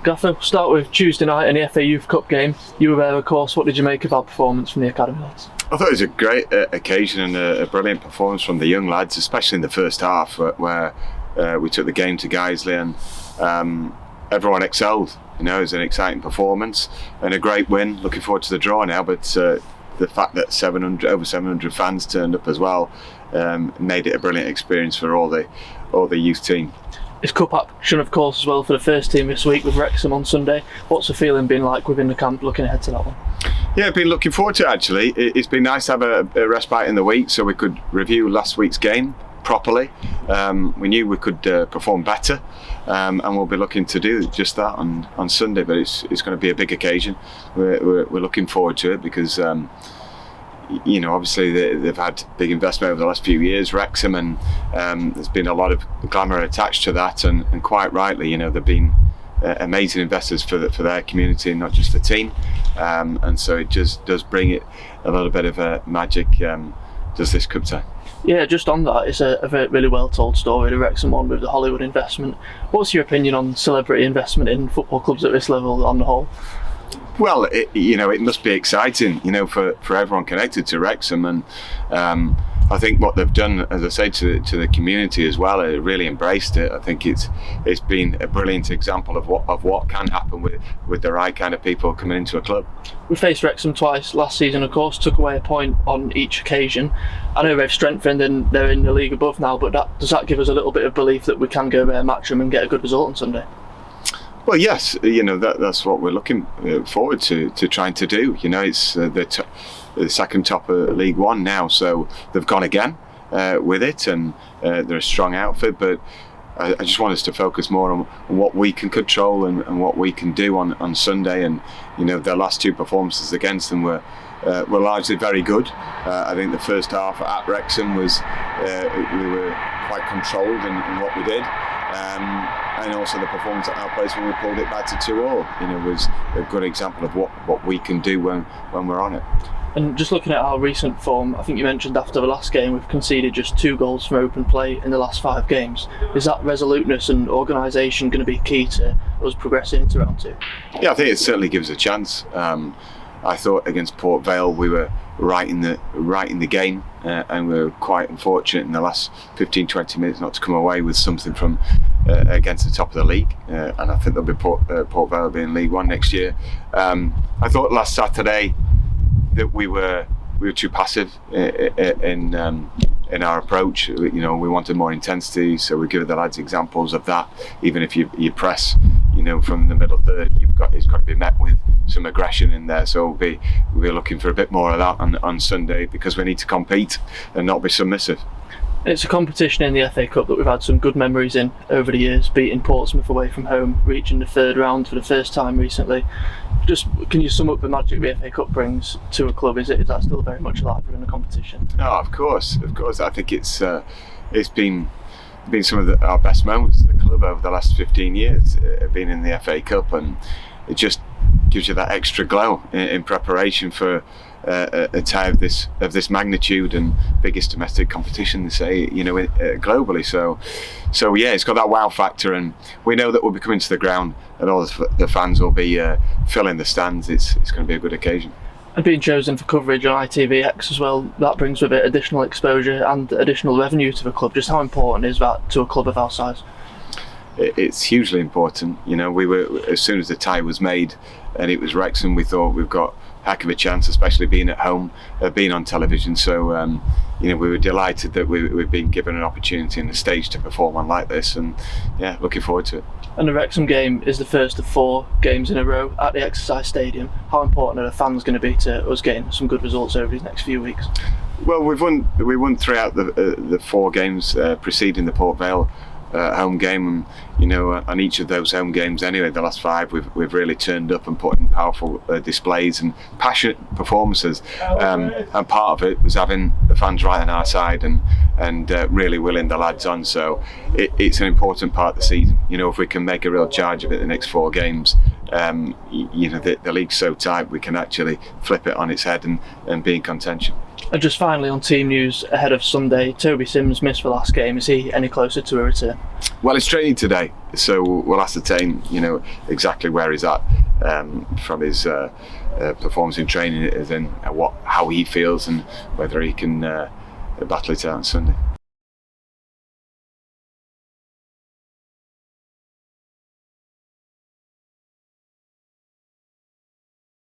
Gaffer, we'll start with Tuesday night in the FA Youth Cup game. You were there, of course. What did you make of our performance from the academy lads? I thought it was a great occasion and a brilliant performance from the young lads, especially in the first half, where we took the game to Guiseley and everyone excelled. You know, it was an exciting performance and a great win. Looking forward to the draw now, but the fact that over 700 fans turned up as well made it a brilliant experience for all the youth team. It's cup action, of course, as well for the first team this week with Wrexham on Sunday. What's the feeling been like within the camp looking ahead to that one? Yeah, I've been looking forward to it actually. It's been nice to have a respite in the week so we could review last week's game properly. We knew we could perform better, and we'll be looking to do just that on Sunday. But it's going to be a big occasion. We're looking forward to it because you know, obviously they've had big investment over the last few years, Wrexham, and there's been a lot of glamour attached to that, and quite rightly, you know, they've been amazing investors for their community, not just the team, and so it just does bring it a little bit of a magic. Does this cup time? Yeah, just on that, it's a really well told story, the Wrexham one with the Hollywood investment. What's your opinion on celebrity investment in football clubs at this level on the whole? Well, it must be exciting, you know, for everyone connected to Wrexham, and I think what they've done, as I say, to the community as well, they really embraced it. I think it's been a brilliant example of what can happen with the right kind of people coming into a club. We faced Wrexham twice last season, of course, took away a point on each occasion. I know they've strengthened and they're in the league above now, but does that give us a little bit of belief that we can go there, match them and get a good result on Sunday? Well, yes, you know, that's what we're looking forward to trying to do. You know, it's the second top of League One now, so they've gone again with it, and they're a strong outfit. But I just want us to focus more on what we can control and what we can do on Sunday. And you know, their last two performances against them were largely very good. I think the first half at Wrexham was we were quite controlled in what we did. And also the performance at our place when we pulled it back to 2-2, you know, was a good example of what we can do when we're on it. And just looking at our recent form, I think you mentioned after the last game we've conceded just 2 goals from open play in the last 5 games. Is that resoluteness and organisation going to be key to us progressing into round 2? Yeah, I think it certainly gives a chance. I thought against Port Vale we were right in the game, and we were quite unfortunate in the last 15-20 minutes not to come away with something from against the top of the league, and I think there'll be Port Vale will be in League One next year. I thought last Saturday that we were too passive in our approach. You know, we wanted more intensity, so we give the lads examples of that. Even if you press, you know, from the middle third, it's got to be met with some aggression in there. So we're looking for a bit more of that on Sunday, because we need to compete and not be submissive. It's a competition in the FA Cup that we've had some good memories in over the years, beating Portsmouth away from home, reaching the 3rd round for the first time recently. Just can you sum up the magic the FA Cup brings to a club? Is that still very much alive within the competition? Oh, of course. I think it's been some of our best moments of the club over the last 15 years, being in the FA Cup, and it just gives you that extra glow in preparation for a tie of this magnitude and biggest domestic competition, they say, you know, globally. So yeah, it's got that wow factor, and we know that we'll be coming to the ground and all the fans will be filling the stands. It's going to be a good occasion. And being chosen for coverage on ITVX as well, that brings with it additional exposure and additional revenue to the club. Just how important is that to a club of our size? It's hugely important. You know, we were, as soon as the tie was made and it was Wrexham, we thought we've got a heck of a chance, especially being at home, being on television. So you know, we were delighted that we've been given an opportunity and a stage to perform on like this, and yeah, looking forward to it. And the Wrexham game is the first of 4 games in a row at the Exercise Stadium. How important are the fans going to be to us getting some good results over these next few weeks? Well, we won 3 out of the 4 games preceding the Port Vale home game, and you know, on each of those home games anyway, the last 5, we've really turned up and put in powerful displays and passionate performances, and part of it was having the fans right on our side and really willing the lads on. So it's an important part of the season. You know, if we can make a real charge of it the next 4 games, you know, the league's so tight we can actually flip it on its head and be in contention. And just finally on team news ahead of Sunday, Toby Sims missed the last game. Is he any closer to a return? Well, he's training today, so we'll ascertain, exactly where he's at from his performance in training, as in how he feels and whether he can battle it out on Sunday.